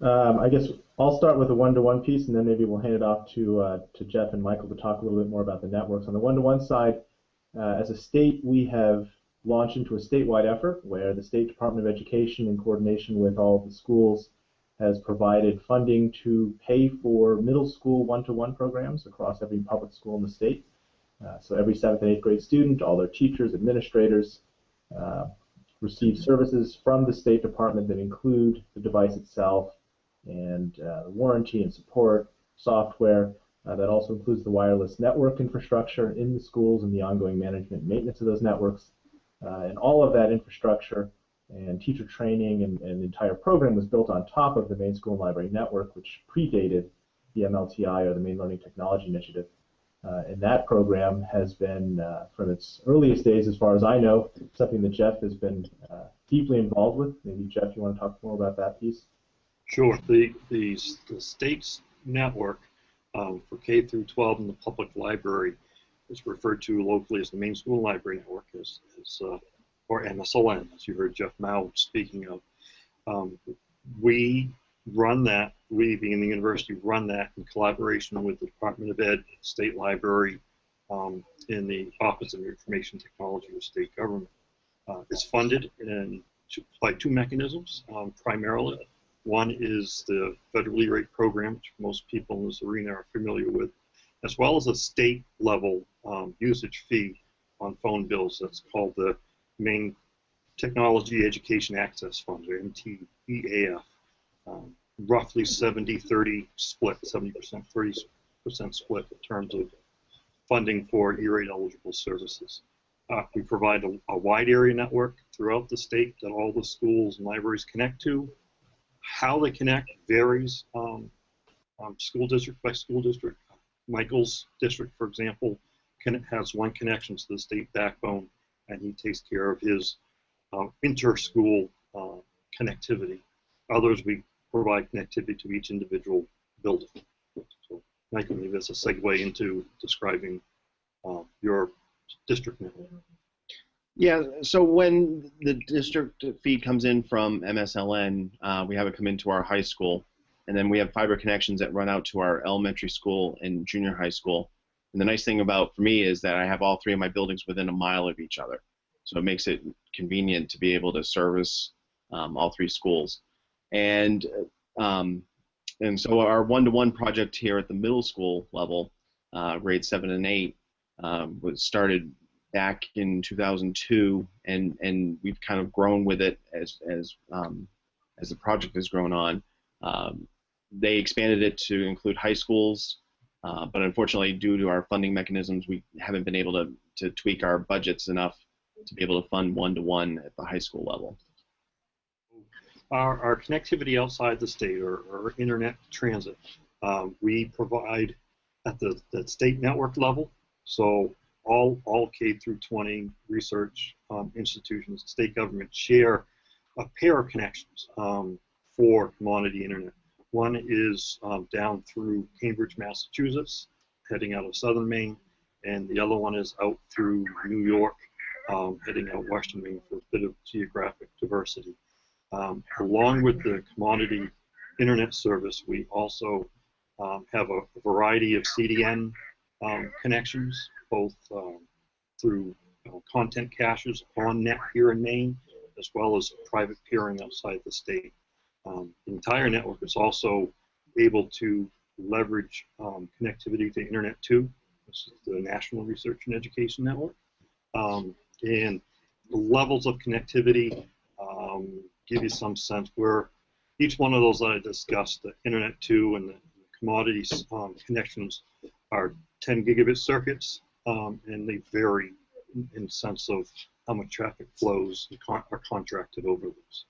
I guess I'll start with the one-to-one piece, and then maybe we'll hand it off to Jeff and Michael to talk a little bit more about the networks. On the one-to-one side, as a state, we have launched into a statewide effort where the State Department of Education, in coordination with all the schools, has provided funding to pay for middle school one-to-one programs across every public school in the state. So every 7th and 8th grade student, all their teachers, administrators, uh, receive services from the State Department that include the device itself and warranty and support software. That also includes the wireless network infrastructure in the schools and the ongoing management and maintenance of those networks. And all of that infrastructure and teacher training and the entire program was built on top of the Maine School and Library Network, which predated the MLTI, or the Maine Learning Technology Initiative. And that program has been, from its earliest days, as far as I know, something that Jeff has been deeply involved with. Maybe, Jeff, you want to talk more about that piece? Sure. The state's network for K through 12 in the public library is referred to locally as the Maine School Library Network, or MSLN, as you heard Jeff Mao speaking of. We run that, we being the university, run that in collaboration with the Department of Ed, State Library, in the Office of Information Technology of state government. It's funded by two mechanisms, primarily. One is the federally rate program, which most people in this arena are familiar with, as well as a state-level usage fee on phone bills. That's called the Maine Technology Education Access Fund, or MTEAF. Roughly 70-30 split, 70%, 30% split in terms of funding for E-rate eligible services. We provide a wide area network throughout the state that all the schools and libraries connect to. How they connect varies school district by school district. Michael's district, for example, has one connection to the state backbone, and he takes care of his inter-school connectivity. Others, we provide connectivity to each individual building. So, Michael, maybe that's a segue into describing your district network. Yeah, so when the district feed comes in from MSLN, we have it come into our high school, and then we have fiber connections that run out to our elementary school and junior high school. And the nice thing for me is that I have all three of my buildings within a mile of each other. So it makes it convenient to be able to service all three schools. And so our one-to-one project here at the middle school level, grades 7 and 8, was started back in 2002, and we've kind of grown with it as the project has grown on. They expanded it to include high schools, but unfortunately, due to our funding mechanisms, we haven't been able to tweak our budgets enough to be able to fund one-to-one at the high school level. Our connectivity outside the state, or internet transit, we provide at the state network level. So all K through 20 research institutions, state government, share a pair of connections for commodity internet. One is down through Cambridge, Massachusetts, heading out of southern Maine, and the other one is out through New York, heading out western Maine for a bit of geographic diversity. Along with the commodity internet service, we also have a variety of CDN connections, both through content caches on net here in Maine, as well as private peering outside the state. The entire network is also able to leverage connectivity to Internet 2, this is the National Research and Education Network. And the levels of connectivity give you some sense where each one of those that I discussed, the Internet 2 and the commodities connections, are 10 gigabit circuits, and they vary in sense of how much traffic flows are contracted over those.